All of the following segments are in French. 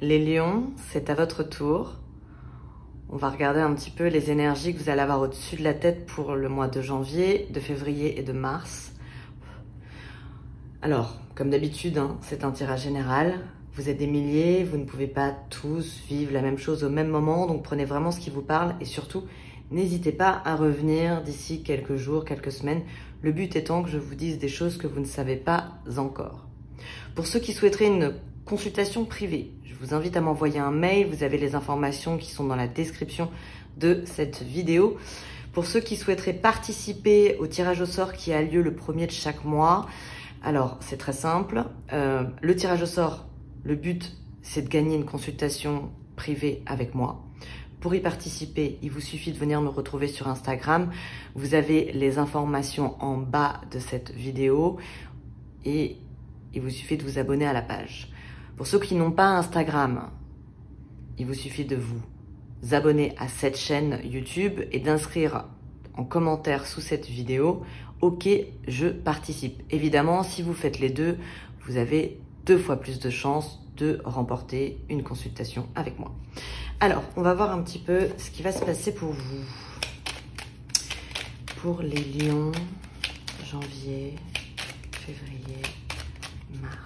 Les lions, c'est à votre tour. On va regarder un petit peu les énergies que vous allez avoir au-dessus de la tête pour le mois de janvier, de février et de mars. Alors, comme d'habitude, c'est un tirage général. Vous êtes des milliers, vous ne pouvez pas tous vivre la même chose au même moment, donc prenez vraiment ce qui vous parle et surtout, n'hésitez pas à revenir d'ici quelques jours, quelques semaines. Le but étant que je vous dise des choses que vous ne savez pas encore. Pour ceux qui souhaiteraient une consultation privée, je vous invite à m'envoyer un mail. Vous avez les informations qui sont dans la description de cette vidéo. Pour ceux qui souhaiteraient participer au tirage au sort qui a lieu le 1er de chaque mois, alors c'est très simple. Le tirage au sort, le but, c'est de gagner une consultation privée avec moi. Pour y participer, il vous suffit de venir me retrouver sur Instagram. Vous avez les informations en bas de cette vidéo et il vous suffit de vous abonner à la page. Pour ceux qui n'ont pas Instagram, il vous suffit de vous abonner à cette chaîne YouTube et d'inscrire en commentaire sous cette vidéo « Ok, je participe ». Évidemment, si vous faites les deux, vous avez 2 fois plus de chances de remporter une consultation avec moi. Alors, on va voir un petit peu ce qui va se passer pour vous. Pour les lions, janvier, février, mars.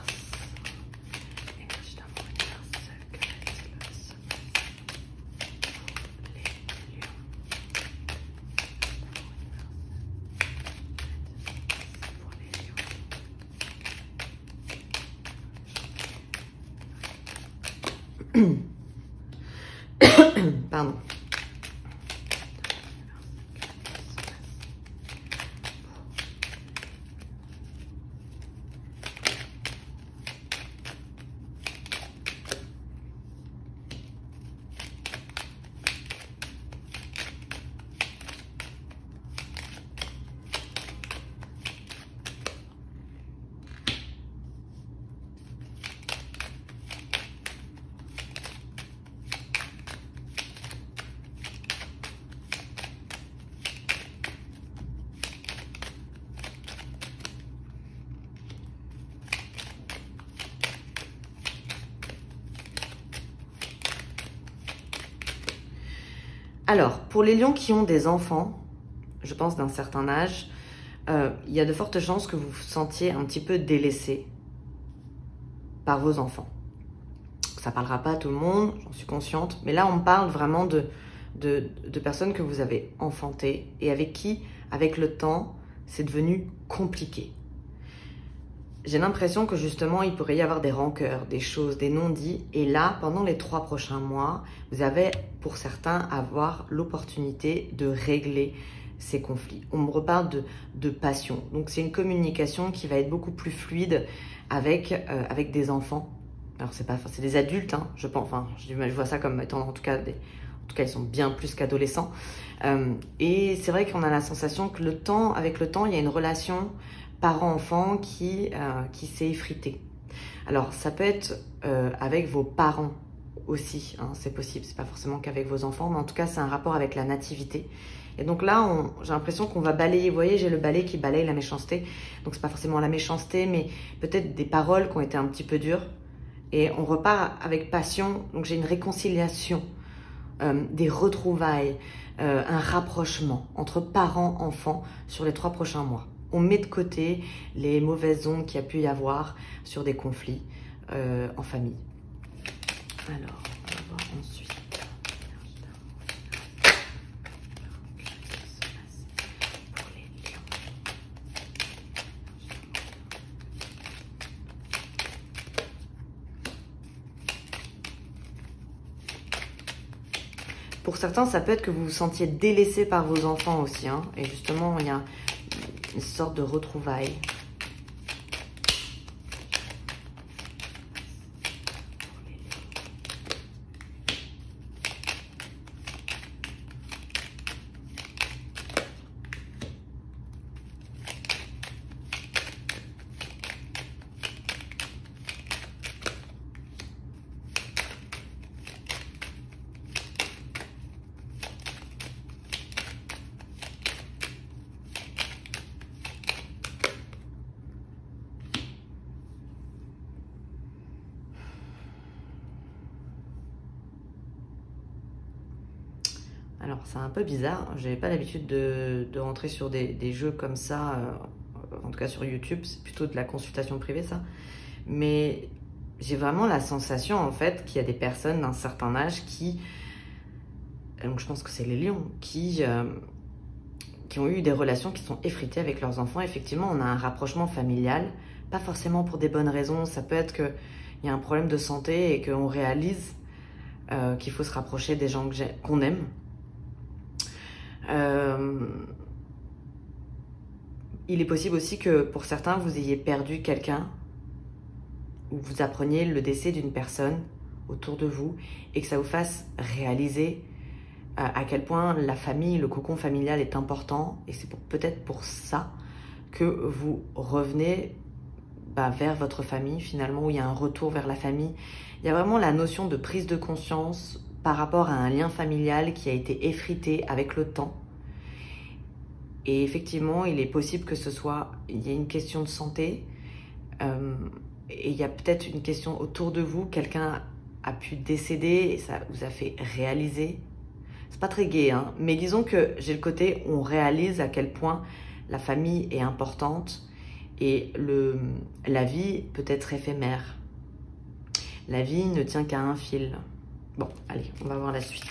Pardon. Alors, pour les lions qui ont des enfants, je pense d'un certain âge, il y a de fortes chances que vous vous sentiez un petit peu délaissé par vos enfants. Ça ne parlera pas à tout le monde, j'en suis consciente, mais là on parle vraiment de personnes que vous avez enfantées et avec qui, avec le temps, c'est devenu compliqué. J'ai l'impression que justement, il pourrait y avoir des rancœurs, des choses, des non-dits. Et là, pendant les 3 prochains mois, vous avez, pour certains, avoir l'opportunité de régler ces conflits. On me reparle de passion. Donc, c'est une communication qui va être beaucoup plus fluide avec des enfants. Alors, c'est des adultes, je pense. Enfin, je vois ça comme étant, en tout cas, ils sont bien plus qu'adolescents. Et c'est vrai qu'on a la sensation que avec le temps, il y a une relation parent-enfant qui s'est effritée. Alors, ça peut être avec vos parents aussi, c'est possible, c'est pas forcément qu'avec vos enfants, mais en tout cas, c'est un rapport avec la nativité. Et donc là, j'ai l'impression qu'on va balayer, vous voyez, j'ai le balai qui balaye la méchanceté, donc c'est pas forcément la méchanceté, mais peut-être des paroles qui ont été un petit peu dures, et on repart avec passion, donc j'ai une réconciliation, des retrouvailles, un rapprochement entre parents-enfants sur les 3 prochains mois. On met de côté les mauvaises ondes qu'il y a pu y avoir sur des conflits en famille. Alors, on va voir ensuite. Pour les lions. Pour certains, ça peut être que vous vous sentiez délaissé par vos enfants aussi. Et justement, il y a une sorte de retrouvailles. Alors, c'est un peu bizarre. J'avais pas l'habitude de rentrer sur des jeux comme ça, en tout cas sur YouTube. C'est plutôt de la consultation privée, ça. Mais j'ai vraiment la sensation, en fait, qu'il y a des personnes d'un certain âge qui... Donc, je pense que c'est les lions qui ont eu des relations qui sont effritées avec leurs enfants. Effectivement, on a un rapprochement familial, pas forcément pour des bonnes raisons. Ça peut être qu'il y a un problème de santé et qu'on réalise qu'il faut se rapprocher des gens qu'on aime. Il est possible aussi que pour certains, vous ayez perdu quelqu'un ou vous appreniez le décès d'une personne autour de vous et que ça vous fasse réaliser à quel point la famille, le cocon familial est important. Et c'est peut-être pour ça que vous revenez vers votre famille finalement, où il y a un retour vers la famille. Il y a vraiment la notion de prise de conscience par rapport à un lien familial qui a été effrité avec le temps. Et effectivement, il est possible que il y ait une question de santé, et il y a peut-être une question autour de vous, quelqu'un a pu décéder et ça vous a fait réaliser. C'est pas très gai, hein, mais disons que j'ai le côté où on réalise à quel point la famille est importante et la vie peut être éphémère. La vie ne tient qu'à un fil. Bon, allez, on va voir la suite.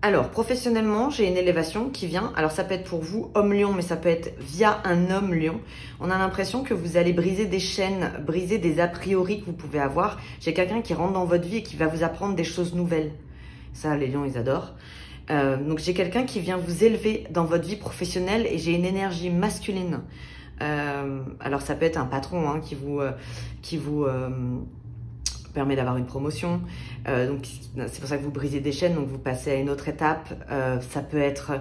Alors, professionnellement, j'ai une élévation qui vient. Alors, ça peut être pour vous, homme lion, mais ça peut être via un homme lion. On a l'impression que vous allez briser des chaînes, briser des a priori que vous pouvez avoir. J'ai quelqu'un qui rentre dans votre vie et qui va vous apprendre des choses nouvelles. Ça, les lions, ils adorent. Donc, j'ai quelqu'un qui vient vous élever dans votre vie professionnelle et j'ai une énergie masculine. Alors, ça peut être un patron hein, qui vous permet d'avoir une promotion, donc c'est pour ça que vous brisez des chaînes, donc vous passez à une autre étape. Ça peut être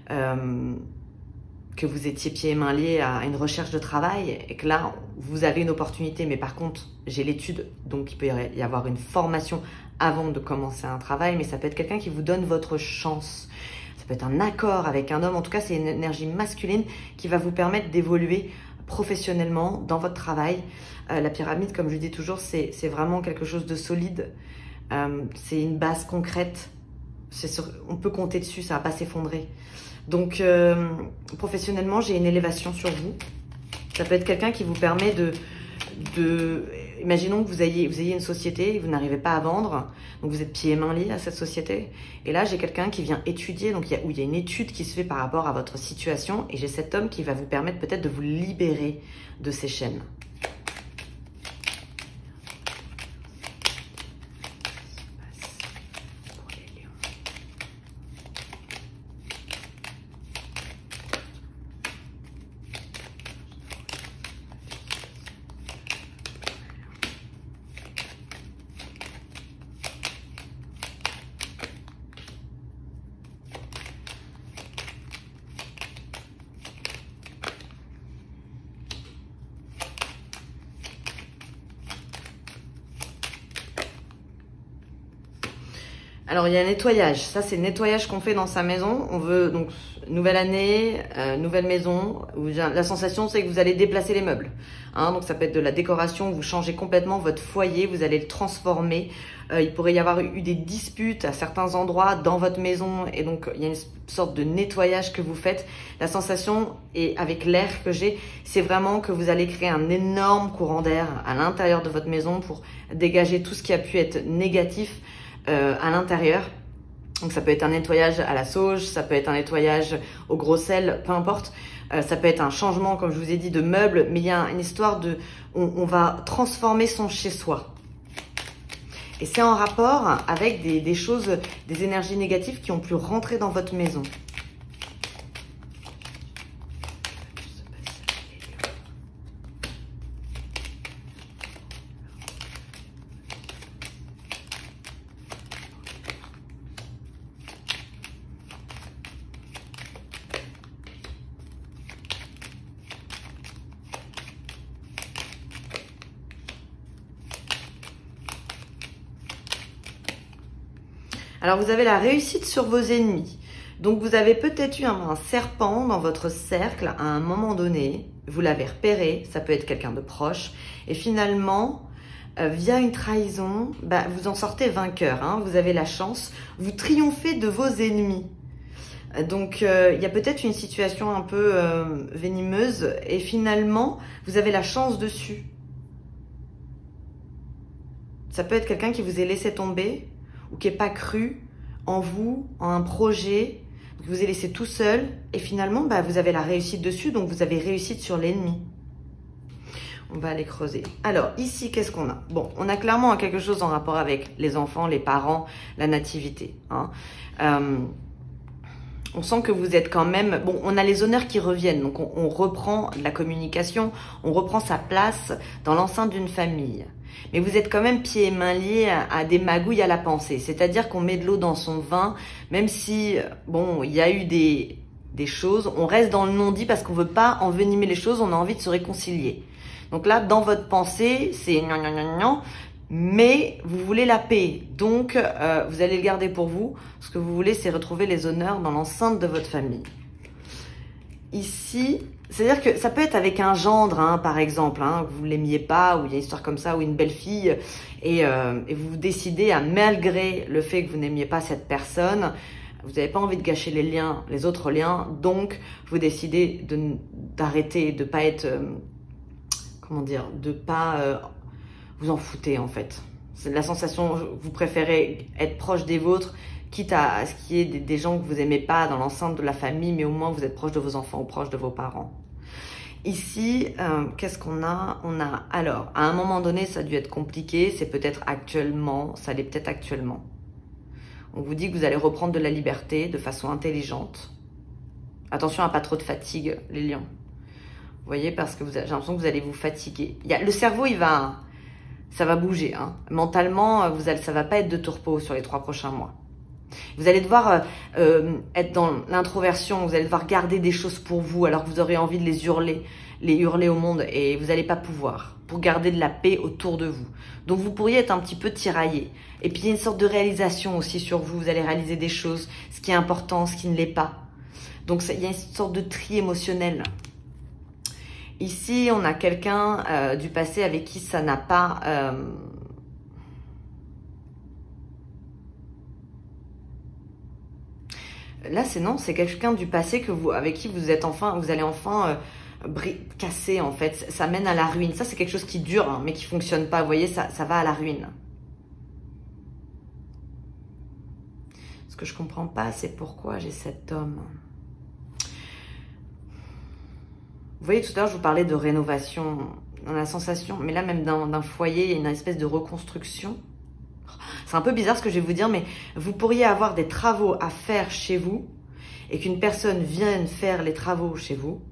que vous étiez pieds et mains liés à une recherche de travail et que là vous avez une opportunité, mais par contre j'ai l'étude, donc il peut y avoir une formation avant de commencer un travail, mais ça peut être quelqu'un qui vous donne votre chance. Ça peut être un accord avec un homme, en tout cas c'est une énergie masculine qui va vous permettre d'évoluer professionnellement dans votre travail. La pyramide, comme je dis toujours, c'est vraiment quelque chose de solide. C'est une base concrète. On peut compter dessus, ça ne va pas s'effondrer. Donc, professionnellement, j'ai une élévation sur vous. Ça peut être quelqu'un qui vous permet imaginons que vous ayez une société et vous n'arrivez pas à vendre, donc vous êtes pieds et mains liés à cette société. Et là, j'ai quelqu'un qui vient étudier, donc il y a une étude qui se fait par rapport à votre situation, et j'ai cet homme qui va vous permettre peut-être de vous libérer de ces chaînes. Alors, il y a un nettoyage. Ça, c'est le nettoyage qu'on fait dans sa maison. On veut, donc, nouvelle année, nouvelle maison. La sensation, c'est que vous allez déplacer les meubles. Hein, donc, ça peut être de la décoration. Vous changez complètement votre foyer. Vous allez le transformer. Il pourrait y avoir eu des disputes à certains endroits dans votre maison. Et donc, il y a une sorte de nettoyage que vous faites. La sensation, et avec l'air que j'ai, c'est vraiment que vous allez créer un énorme courant d'air à l'intérieur de votre maison pour dégager tout ce qui a pu être négatif à l'intérieur. Donc ça peut être un nettoyage à la sauge, ça peut être un nettoyage au gros sel, peu importe. Ça peut être un changement, comme je vous ai dit, de meubles, mais il y a une histoire de... On va transformer son chez-soi. Et c'est en rapport avec des choses, des énergies négatives qui ont pu rentrer dans votre maison. Alors, vous avez la réussite sur vos ennemis. Donc, vous avez peut-être eu un serpent dans votre cercle à un moment donné. Vous l'avez repéré, ça peut être quelqu'un de proche. Et finalement, via une trahison, vous en sortez vainqueur. Hein, vous avez la chance, vous triomphez de vos ennemis. Donc, il y a peut-être une situation un peu venimeuse. Et finalement, vous avez la chance dessus. Ça peut être quelqu'un qui vous ait laissé tomber, ou qui n'est pas cru en vous, en un projet, qui vous est laissé tout seul, et finalement, vous avez la réussite dessus, donc vous avez réussite sur l'ennemi. On va aller creuser. Alors, ici, qu'est-ce qu'on a? Bon, on a clairement quelque chose en rapport avec les enfants, les parents, la nativité. Hein. On sent que vous êtes quand même... Bon, on a les honneurs qui reviennent, donc on reprend la communication, on reprend sa place dans l'enceinte d'une famille. Mais vous êtes quand même pieds et mains liés à des magouilles à la pensée. C'est-à-dire qu'on met de l'eau dans son vin, même si, bon, il y a eu des choses, on reste dans le non-dit parce qu'on veut pas envenimer les choses, on a envie de se réconcilier. Donc là, dans votre pensée, c'est gnan, gnan, gnan, gnan, mais vous voulez la paix. Donc, vous allez le garder pour vous. Ce que vous voulez, c'est retrouver les honneurs dans l'enceinte de votre famille. Ici, c'est-à-dire que ça peut être avec un gendre, hein, par exemple, hein, que vous ne l'aimiez pas, ou il y a une histoire comme ça, ou une belle-fille, et vous décidez, malgré le fait que vous n'aimiez pas cette personne, vous n'avez pas envie de gâcher les liens, les autres liens, donc vous décidez d'arrêter, de ne pas être, comment dire, de ne pas vous en fouter en fait. C'est la sensation, vous préférez être proche des vôtres, quitte à ce qu'il y ait des gens que vous n'aimez pas dans l'enceinte de la famille, mais au moins vous êtes proche de vos enfants ou proche de vos parents. Ici, qu'est-ce qu'on a? On a, alors, à un moment donné, ça a dû être compliqué, c'est peut-être actuellement, ça l'est peut-être actuellement. On vous dit que vous allez reprendre de la liberté de façon intelligente. Attention à pas trop de fatigue, les lions. Vous voyez, parce que j'ai l'impression que vous allez vous fatiguer. Le cerveau, ça va bouger. Hein. Mentalement, ça va pas être de tourpeau sur les 3 prochains mois. Vous allez devoir être dans l'introversion, vous allez devoir garder des choses pour vous alors que vous aurez envie de les hurler au monde et vous n'allez pas pouvoir pour garder de la paix autour de vous. Donc vous pourriez être un petit peu tiraillé. Et puis il y a une sorte de réalisation aussi sur vous, vous allez réaliser des choses, ce qui est important, ce qui ne l'est pas. Donc il y a une sorte de tri émotionnel. Ici, on a quelqu'un du passé avec qui ça n'a pas... Là, c'est quelqu'un du passé avec qui vous allez enfin casser en fait. Ça mène à la ruine. Ça, c'est quelque chose qui dure, hein, mais qui fonctionne pas. Vous voyez, ça va à la ruine. Ce que je comprends pas, c'est pourquoi j'ai cet homme. Vous voyez, tout à l'heure, je vous parlais de rénovation, dans la sensation, mais là, même d'un foyer, il y a une espèce de reconstruction. C'est un peu bizarre ce que je vais vous dire, mais vous pourriez avoir des travaux à faire chez vous et qu'une personne vienne faire les travaux chez vous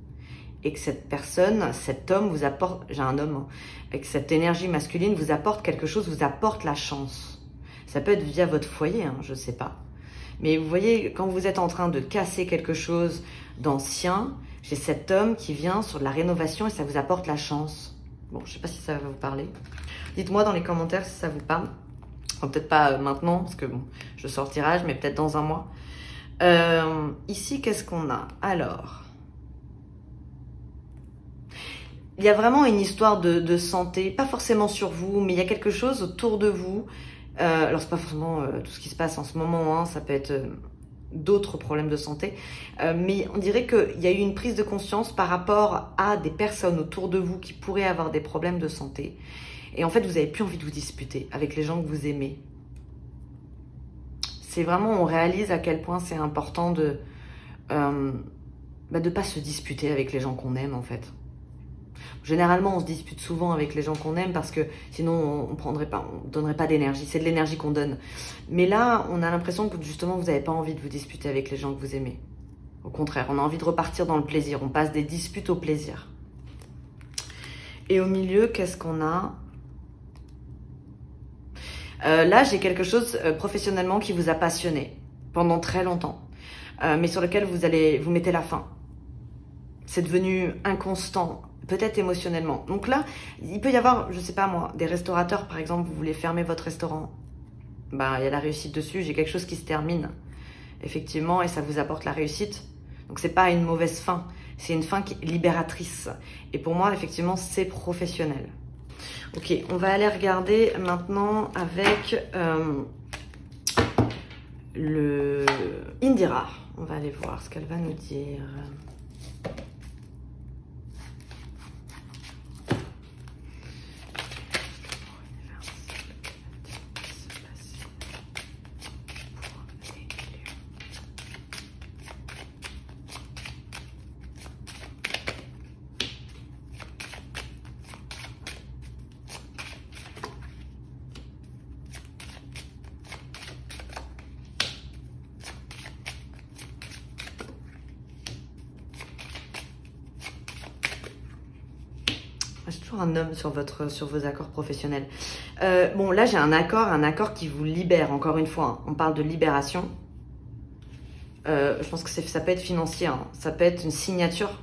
et que cette personne, cet homme vous apporte, j'ai un homme, hein, et que cette énergie masculine vous apporte quelque chose, vous apporte la chance. Ça peut être via votre foyer, hein, je ne sais pas. Mais vous voyez, quand vous êtes en train de casser quelque chose d'ancien, j'ai cet homme qui vient sur de la rénovation et ça vous apporte la chance. Bon, je ne sais pas si ça va vous parler. Dites-moi dans les commentaires si ça vous parle. Enfin, peut-être pas maintenant, parce que bon, je sors tirage, mais peut-être dans un mois. Ici, qu'est-ce qu'on a? Alors, il y a vraiment une histoire de santé, pas forcément sur vous, mais il y a quelque chose autour de vous. Alors, c'est pas forcément tout ce qui se passe en ce moment, hein, ça peut être d'autres problèmes de santé, mais on dirait qu'il y a eu une prise de conscience par rapport à des personnes autour de vous qui pourraient avoir des problèmes de santé. Et en fait, vous n'avez plus envie de vous disputer avec les gens que vous aimez. C'est vraiment, on réalise à quel point c'est important de pas se disputer avec les gens qu'on aime, en fait. Généralement, on se dispute souvent avec les gens qu'on aime parce que sinon, on donnerait pas d'énergie. C'est de l'énergie qu'on donne. Mais là, on a l'impression que justement, vous n'avez pas envie de vous disputer avec les gens que vous aimez. Au contraire, on a envie de repartir dans le plaisir. On passe des disputes au plaisir. Et au milieu, qu'est-ce qu'on a? Là, j'ai quelque chose professionnellement qui vous a passionné pendant très longtemps, mais sur lequel vous mettez la fin. C'est devenu inconstant, peut-être émotionnellement. Donc là, il peut y avoir, je sais pas moi, des restaurateurs par exemple, vous voulez fermer votre restaurant. Bah, il y a la réussite dessus, j'ai quelque chose qui se termine, effectivement, et ça vous apporte la réussite. Donc c'est pas une mauvaise fin, c'est une fin qui est libératrice. Et pour moi, effectivement, c'est professionnel. Ok, on va aller regarder maintenant avec le Indira. On va aller voir ce qu'elle va nous dire. J'ai toujours un homme sur vos accords professionnels. Bon, là, j'ai un accord qui vous libère, encore une fois. Hein. On parle de libération. Je pense que ça peut être financier, hein. Ça peut être une signature.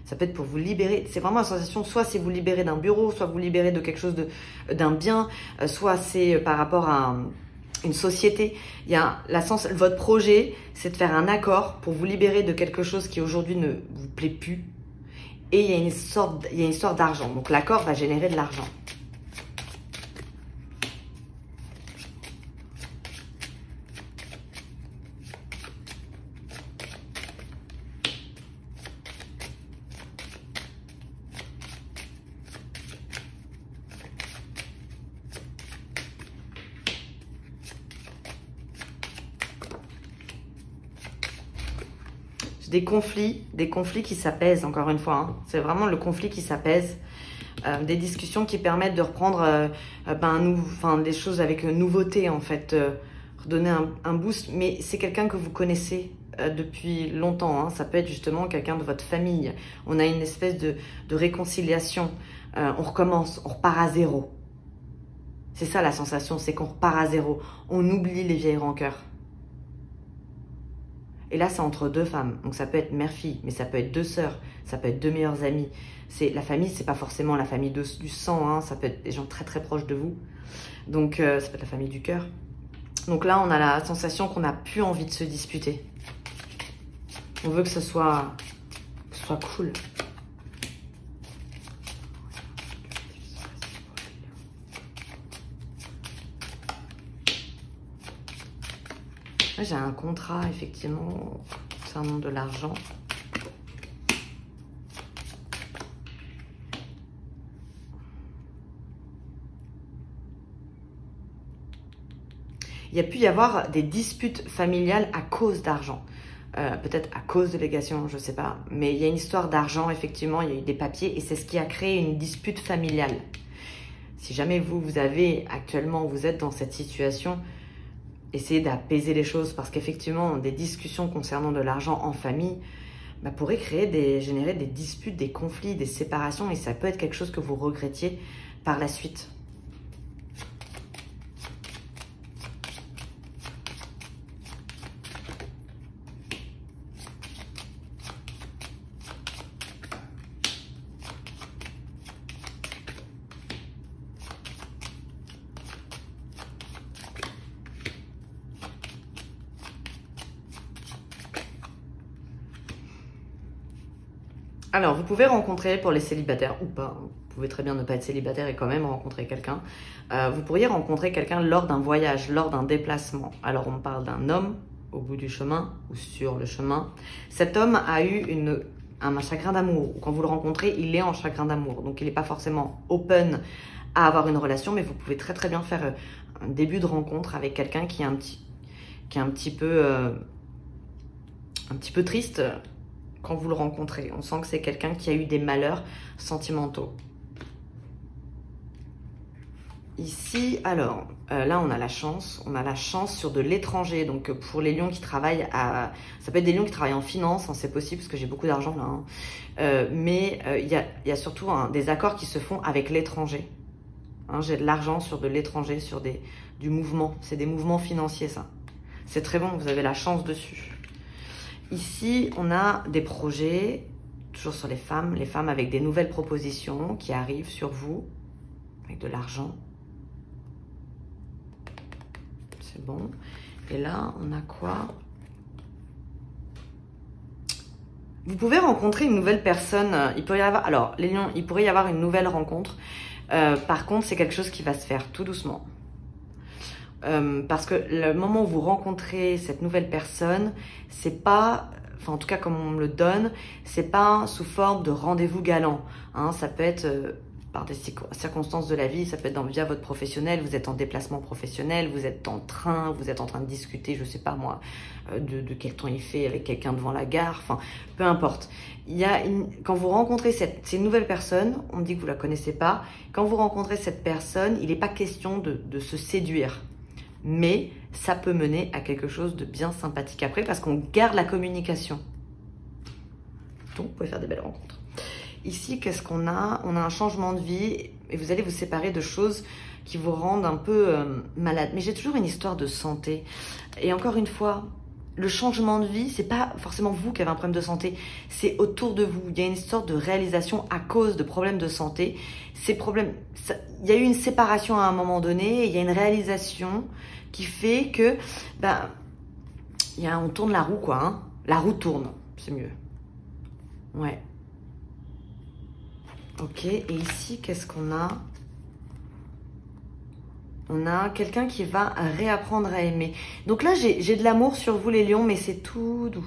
Ça peut être pour vous libérer. C'est vraiment la sensation, soit c'est vous libérer d'un bureau, soit vous libérer de quelque chose, d'un bien, soit c'est par rapport à une société. Il y a votre projet, c'est de faire un accord pour vous libérer de quelque chose qui aujourd'hui ne vous plaît plus. Et il y a une histoire d'argent. Donc l'accord va générer de l'argent. Des conflits qui s'apaisent, encore une fois. Hein. C'est vraiment le conflit qui s'apaise. Des discussions qui permettent de reprendre des choses avec nouveauté, en fait. Redonner un boost. Mais c'est quelqu'un que vous connaissez depuis longtemps. Hein. Ça peut être justement quelqu'un de votre famille. On a une espèce de réconciliation. On recommence, on repart à zéro. C'est ça la sensation, c'est qu'on repart à zéro. On oublie les vieilles rancœurs. Et là, c'est entre deux femmes. Donc, ça peut être mère-fille, mais ça peut être deux sœurs, ça peut être deux meilleures amies. La famille, c'est pas forcément la famille du sang, hein. Ça peut être des gens très très proches de vous. Donc, ça peut être la famille du cœur. Donc là, on a la sensation qu'on n'a plus envie de se disputer. On veut que ce soit cool. J'ai un contrat, effectivement, concernant de l'argent. Il y a pu y avoir des disputes familiales à cause d'argent. Peut-être à cause de légation, je ne sais pas. Mais il y a une histoire d'argent, effectivement, il y a eu des papiers et c'est ce qui a créé une dispute familiale. Si jamais vous êtes dans cette situation, essayez d'apaiser les choses parce qu'effectivement, des discussions concernant de l'argent en famille pourraient générer des disputes, des conflits, des séparations et ça peut être quelque chose que vous regrettiez par la suite. Alors, vous pouvez rencontrer, pour les célibataires ou pas, vous pouvez très bien ne pas être célibataire et quand même rencontrer quelqu'un. Vous pourriez rencontrer quelqu'un lors d'un voyage, lors d'un déplacement. Alors, on parle d'un homme au bout du chemin ou sur le chemin. Cet homme a eu un chagrin d'amour. Quand vous le rencontrez, il est en chagrin d'amour. Donc, il n'est pas forcément open à avoir une relation, mais vous pouvez très très bien faire un début de rencontre avec quelqu'un qui est un petit peu triste quand vous le rencontrez. On sent que c'est quelqu'un qui a eu des malheurs sentimentaux. Ici, alors, là, on a la chance. On a la chance sur de l'étranger. Donc, pour les lions qui travaillent à... Ça peut être des lions qui travaillent en finance, hein, c'est possible, parce que j'ai beaucoup d'argent là. Hein. Mais il y a surtout des accords qui se font avec l'étranger. Hein, j'ai de l'argent sur de l'étranger, sur du mouvement. C'est des mouvements financiers, ça. C'est très bon, vous avez la chance dessus. Ici, on a des projets, toujours sur les femmes avec des nouvelles propositions qui arrivent sur vous, avec de l'argent. C'est bon. Et là, on a quoi? Vous pouvez rencontrer une nouvelle personne. Il pourrait y avoir, alors, les lions, il pourrait y avoir une nouvelle rencontre. Par contre, c'est quelque chose qui va se faire tout doucement. Parce que le moment où vous rencontrez cette nouvelle personne, c'est pas, enfin en tout cas comme on me le donne, c'est pas sous forme de rendez-vous galant. Hein, ça peut être par des circonstances de la vie, ça peut être via votre professionnel, vous êtes en déplacement professionnel, vous êtes en train, vous êtes en train de discuter, je sais pas moi, de quel temps il fait avec quelqu'un devant la gare, enfin peu importe. Quand vous rencontrez ces nouvelles personnes, on me dit que vous la connaissez pas, quand vous rencontrez cette personne, il n'est pas question de se séduire. Mais ça peut mener à quelque chose de bien sympathique après parce qu'on garde la communication. Donc, vous pouvez faire des belles rencontres. Ici, qu'est-ce qu'on a? On a un changement de vie et vous allez vous séparer de choses qui vous rendent un peu malade. Mais j'ai toujours une histoire de santé. Et encore une fois, le changement de vie, c'est pas forcément vous qui avez un problème de santé, c'est autour de vous. Il y a une sorte de réalisation à cause de problèmes de santé. Il y a eu une séparation à un moment donné, et il y a une réalisation qui fait que, on tourne la roue, quoi. Hein. La roue tourne, c'est mieux. Ouais. Ok, et ici, qu'est-ce qu'on a? On a quelqu'un qui va réapprendre à aimer. Donc là, j'ai de l'amour sur vous les lions, mais c'est tout doux.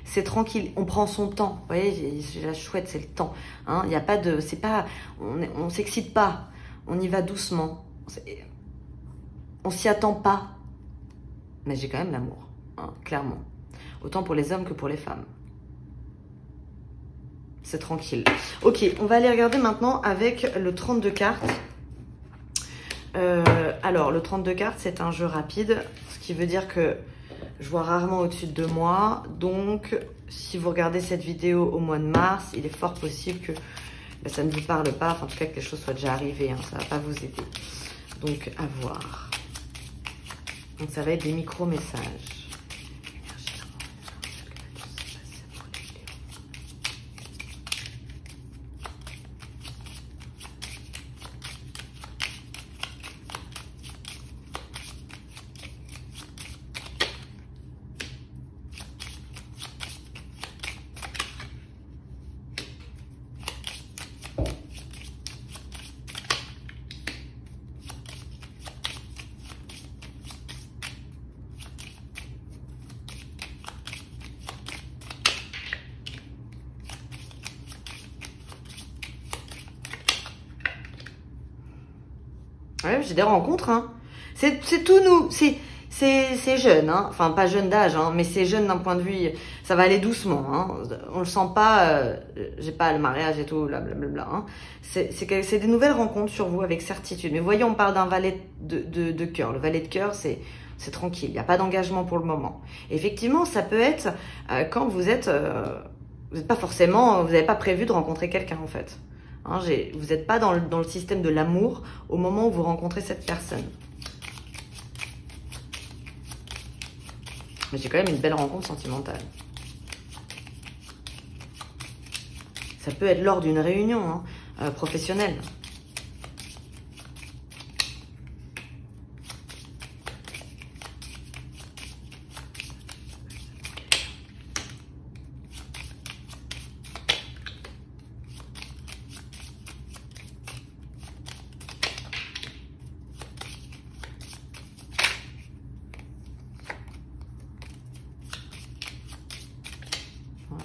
C'est tranquille, on prend son temps. Vous voyez, la chouette, c'est le temps. Hein, il n'y a pas de... C'est pas... On s'excite pas. On y va doucement. On s'y attend pas. Mais j'ai quand même l'amour, hein, clairement. Autant pour les hommes que pour les femmes. C'est tranquille. Ok, on va aller regarder maintenant avec le 32 cartes. Alors, le 32 cartes, c'est un jeu rapide, ce qui veut dire que je vois rarement au-dessus de 2 mois. Donc, si vous regardez cette vidéo au mois de mars, il est fort possible que ça ne vous parle pas. Enfin, en tout cas, que les choses soient déjà arrivées. Hein, ça ne va pas vous aider. Donc, à voir. Donc, ça va être des micro-messages. Ouais, j'ai des rencontres, hein. C'est tout nous, c'est jeune, hein. Enfin pas jeune d'âge, hein, mais c'est jeune d'un point de vue, ça va aller doucement, hein. On le sent pas, j'ai pas le mariage et tout, blablabla, hein. C'est des nouvelles rencontres sur vous avec certitude. Mais vous voyez, on parle d'un valet de cœur. Le valet de cœur, c'est tranquille, il n'y a pas d'engagement pour le moment. Effectivement, ça peut être quand vous êtes pas forcément, vous n'avez pas prévu de rencontrer quelqu'un en fait. Hein, vous n'êtes pas dans le système de l'amour au moment où vous rencontrez cette personne. Mais j'ai quand même une belle rencontre sentimentale. Ça peut être lors d'une réunion professionnelle.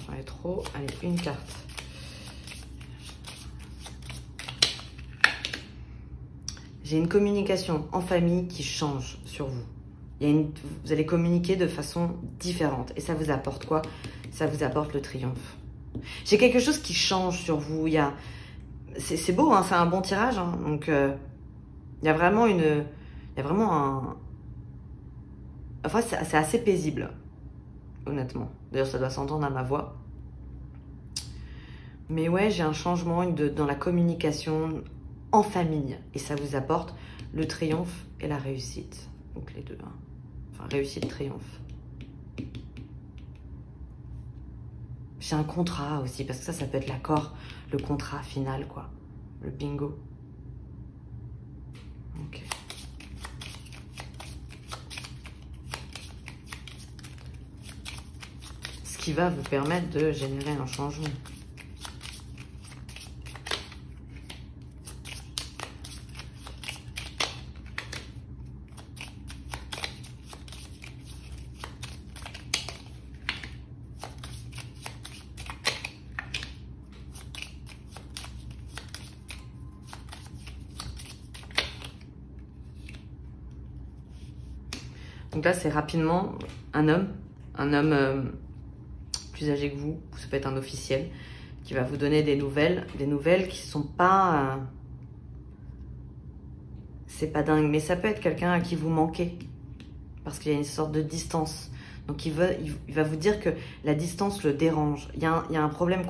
J'en ai trop. Allez, une carte. J'ai une communication en famille qui change sur vous. Vous allez communiquer de façon différente. Et ça vous apporte quoi? Ça vous apporte le triomphe. J'ai quelque chose qui change sur vous. C'est beau, hein, c'est un bon tirage. Hein, donc, il y a vraiment un... Enfin, c'est assez paisible, honnêtement. D'ailleurs, ça doit s'entendre à ma voix. Mais ouais, j'ai un changement dans la communication en famille. Et ça vous apporte le triomphe et la réussite. Donc les deux. Hein. Enfin, réussite, triomphe. J'ai un contrat aussi, parce que ça peut être l'accord, le contrat final, quoi. Le bingo. Ok. Ce qui va vous permettre de générer un changement. Donc là, c'est rapidement un homme plus âgé que vous, ça peut être un officiel, qui va vous donner des nouvelles qui sont pas... c'est pas dingue, mais ça peut être quelqu'un à qui vous manquez, parce qu'il y a une sorte de distance. Donc il va vous dire que la distance le dérange. Il y a un problème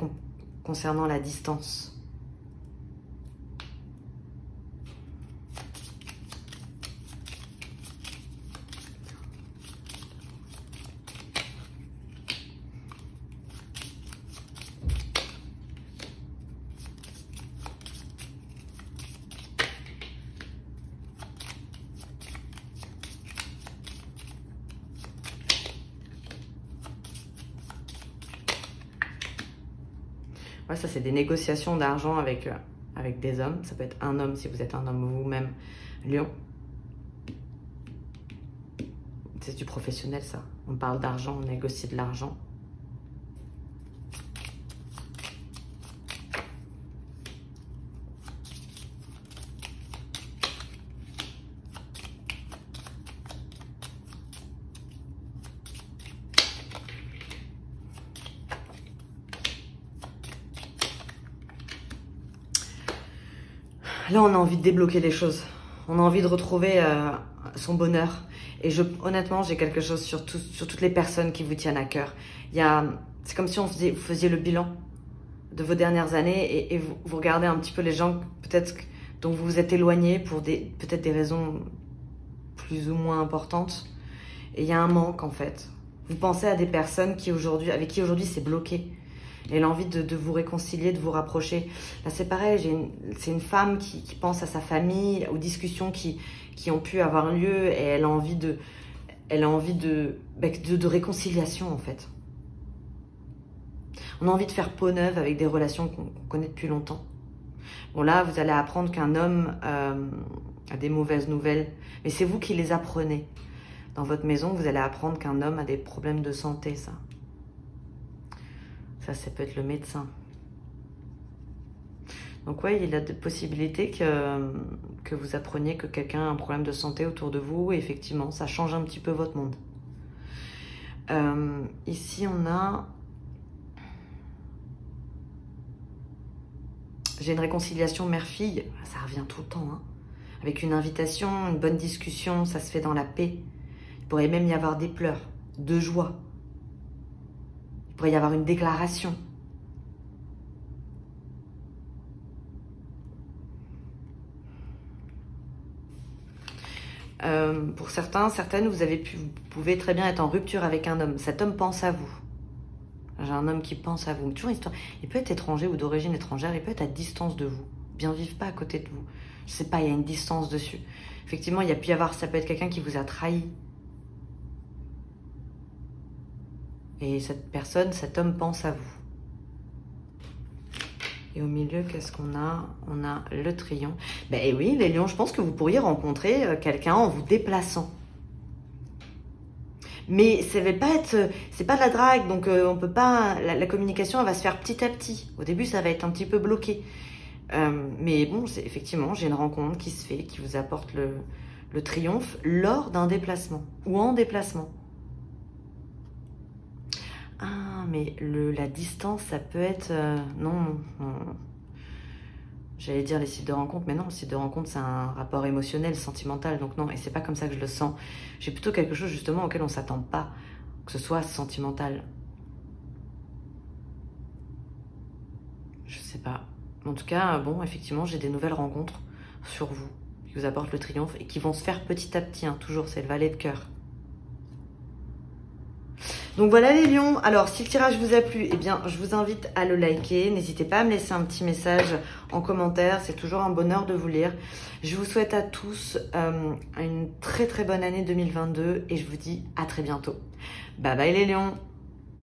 concernant la distance. Ouais, ça, c'est des négociations d'argent avec des hommes. Ça peut être un homme si vous êtes un homme vous-même. Lion. C'est du professionnel, ça. On parle d'argent, on négocie de l'argent. Là, on a envie de débloquer les choses. On a envie de retrouver son bonheur. Et honnêtement, j'ai quelque chose sur toutes les personnes qui vous tiennent à cœur. C'est comme si vous faisiez le bilan de vos dernières années et vous regardez un petit peu les gens peut-être dont vous vous êtes éloigné pour peut-être des raisons plus ou moins importantes. Et il y a un manque, en fait. Vous pensez à des personnes avec qui aujourd'hui c'est bloqué. Et l'envie de vous réconcilier, de vous rapprocher. Là, c'est pareil, c'est une femme qui pense à sa famille, aux discussions qui ont pu avoir lieu, et elle a envie de réconciliation, en fait. On a envie de faire peau neuve avec des relations qu'on connaît depuis longtemps. Bon, là, vous allez apprendre qu'un homme a des mauvaises nouvelles, mais c'est vous qui les apprenez. Dans votre maison, vous allez apprendre qu'un homme a des problèmes de santé, ça. Ça peut être le médecin. Donc ouais, il y a des possibilités que vous appreniez que quelqu'un a un problème de santé autour de vous. Et effectivement, ça change un petit peu votre monde. Ici, on a... J'ai une réconciliation mère-fille. Ça revient tout le temps. Hein. Avec une invitation, une bonne discussion, ça se fait dans la paix. Il pourrait même y avoir des pleurs, de joie. Il pourrait y avoir une déclaration. Pour certaines, vous pouvez très bien être en rupture avec un homme. Cet homme pense à vous. J'ai un homme qui pense à vous. Toujours une histoire. Il peut être étranger ou d'origine étrangère. Il peut être à distance de vous. Bien vivre pas à côté de vous. Je sais pas, il y a une distance dessus. Effectivement, ça peut être quelqu'un qui vous a trahi. Et cette personne, cet homme pense à vous. Et au milieu, qu'est-ce qu'on a? On a le triomphe. Ben oui, les lions, je pense que vous pourriez rencontrer quelqu'un en vous déplaçant. Mais c'est pas de la drague, donc on peut pas. La communication, elle va se faire petit à petit. Au début, ça va être un petit peu bloqué. Mais bon, effectivement, j'ai une rencontre qui se fait, qui vous apporte le triomphe lors d'un déplacement ou en déplacement. Ah, mais la distance, ça peut être... non. J'allais dire les sites de rencontre, mais non, le site de rencontre, c'est un rapport émotionnel, sentimental, donc non, et c'est pas comme ça que je le sens. J'ai plutôt quelque chose justement auquel on s'attend pas, que ce soit sentimental. Je sais pas. En tout cas, bon, effectivement, j'ai des nouvelles rencontres sur vous, qui vous apportent le triomphe, et qui vont se faire petit à petit, hein, toujours, c'est le valet de cœur. Donc voilà les lions, alors si le tirage vous a plu, eh bien je vous invite à le liker, n'hésitez pas à me laisser un petit message en commentaire, c'est toujours un bonheur de vous lire. Je vous souhaite à tous une très très bonne année 2022 et je vous dis à très bientôt. Bye bye les lions.